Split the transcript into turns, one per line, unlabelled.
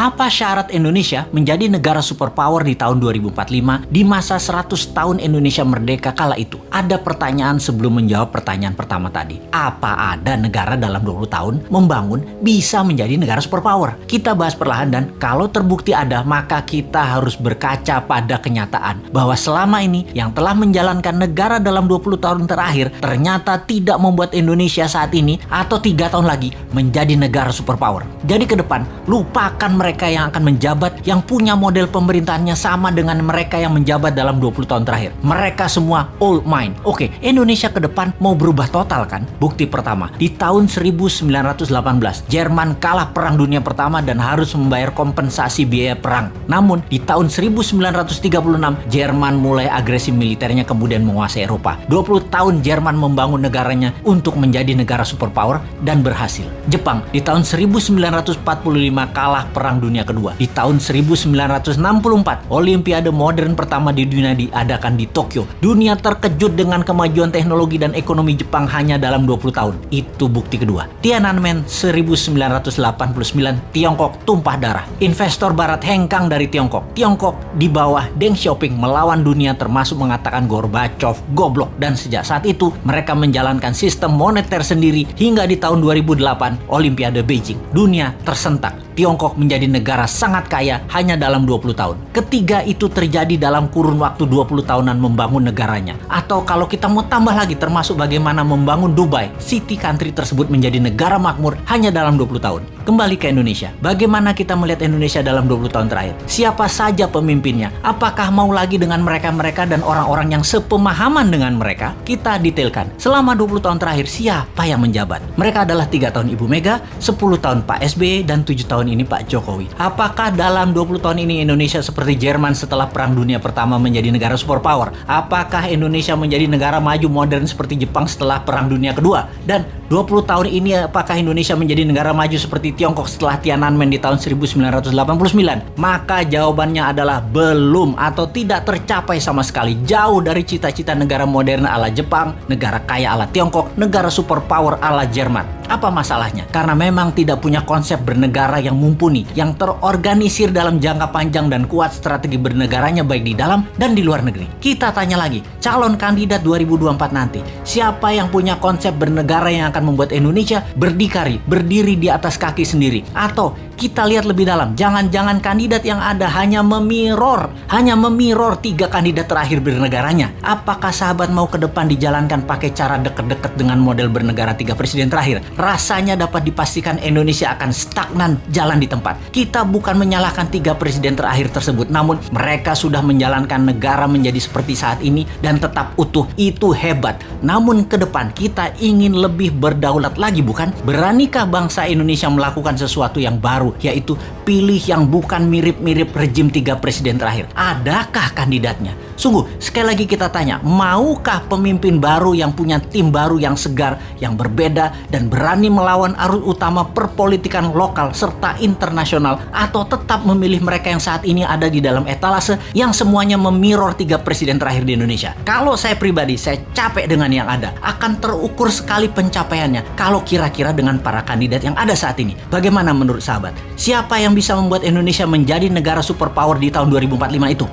Apa syarat Indonesia menjadi negara superpower di tahun 2045 di masa 100 tahun Indonesia merdeka kala itu? Ada pertanyaan sebelum menjawab pertanyaan pertama tadi. Apa ada negara dalam 20 tahun membangun bisa menjadi negara superpower? Kita bahas perlahan dan kalau terbukti ada, maka kita harus berkaca pada kenyataan bahwa selama ini yang telah menjalankan negara dalam 20 tahun terakhir ternyata tidak membuat Indonesia saat ini atau 3 tahun lagi menjadi negara superpower. Jadi ke depan, lupakan mereka yang akan menjabat yang punya model pemerintahannya sama dengan mereka yang menjabat dalam 20 tahun terakhir. Mereka semua old mind. Oke, Indonesia ke depan mau berubah total kan? Bukti pertama, di tahun 1918, Jerman kalah Perang Dunia Pertama dan harus membayar kompensasi biaya perang. Namun, di tahun 1936, Jerman mulai agresi militernya kemudian menguasai Eropa. 20 tahun Jerman membangun negaranya untuk menjadi negara superpower dan berhasil. Jepang di tahun 1945 kalah Perang Dunia Kedua. Di tahun 1964, Olimpiade modern pertama di dunia diadakan di Tokyo. Dunia terkejut dengan kemajuan teknologi dan ekonomi Jepang hanya dalam 20 tahun. Itu bukti kedua. Tiananmen 1989, Tiongkok tumpah darah. Investor barat hengkang dari Tiongkok. Tiongkok di bawah Deng Xiaoping melawan dunia termasuk mengatakan Gorbachev goblok, dan sejak saat itu mereka menjalankan sistem moneter sendiri hingga di tahun 2008 Olimpiade Beijing. Dunia tersentak. Tiongkok menjadi negara sangat kaya hanya dalam 20 tahun. Ketiga itu terjadi dalam kurun waktu 20 tahunan membangun negaranya. Atau kalau kita mau tambah lagi termasuk bagaimana membangun Dubai, city country tersebut menjadi negara makmur hanya dalam 20 tahun. Kembali ke Indonesia. Bagaimana kita melihat Indonesia dalam 20 tahun terakhir? Siapa saja pemimpinnya? Apakah mau lagi dengan mereka-mereka dan orang-orang yang sepemahaman dengan mereka? Kita detailkan. Selama 20 tahun terakhir siapa yang menjabat? Mereka adalah 3 tahun Ibu Mega, 10 tahun Pak SBY, dan 7 tahun ini Pak Jokowi. Apakah dalam 20 tahun ini Indonesia seperti Jerman setelah Perang Dunia Pertama menjadi negara superpower? Apakah Indonesia menjadi negara maju modern seperti Jepang setelah Perang Dunia Kedua? Dan 20 tahun ini apakah Indonesia menjadi negara maju seperti Tiongkok setelah Tiananmen di tahun 1989? Maka jawabannya adalah belum atau tidak tercapai sama sekali. Jauh dari cita-cita negara modern ala Jepang, negara kaya ala Tiongkok, negara superpower ala Jerman. Apa masalahnya? Karena memang tidak punya konsep bernegara yang mumpuni, yang terorganisir dalam jangka panjang dan kuat strategi bernegaranya baik di dalam dan di luar negeri. Kita tanya lagi, calon kandidat 2024 nanti, siapa yang punya konsep bernegara yang akan membuat Indonesia berdiri di atas kaki sendiri? Atau kita lihat lebih dalam, jangan-jangan kandidat yang ada hanya memirror 3 kandidat terakhir bernegaranya. Apakah sahabat mau ke depan dijalankan pakai cara deket-deket dengan model bernegara 3 presiden terakhir? Rasanya dapat dipastikan Indonesia akan stagnan jalan di tempat. Kita bukan menyalahkan 3 presiden terakhir tersebut, namun mereka sudah menjalankan negara menjadi seperti saat ini dan tetap utuh. Itu hebat. Namun ke depan kita ingin lebih berdaulat lagi, bukan? Beranikah bangsa Indonesia melakukan sesuatu yang baru, yaitu pilih yang bukan mirip-mirip rejim 3 presiden terakhir? Adakah kandidatnya? Sungguh, sekali lagi kita tanya, maukah pemimpin baru yang punya tim baru yang segar, yang berbeda, dan berani melawan arus utama perpolitikan lokal serta internasional, atau tetap memilih mereka yang saat ini ada di dalam etalase yang semuanya memirror 3 presiden terakhir di Indonesia? Kalau saya pribadi, saya capek dengan yang ada. Akan terukur sekali pencapaiannya kalau kira-kira dengan para kandidat yang ada saat ini. Bagaimana menurut sahabat? Siapa yang bisa membuat Indonesia menjadi negara superpower di tahun 2045 itu?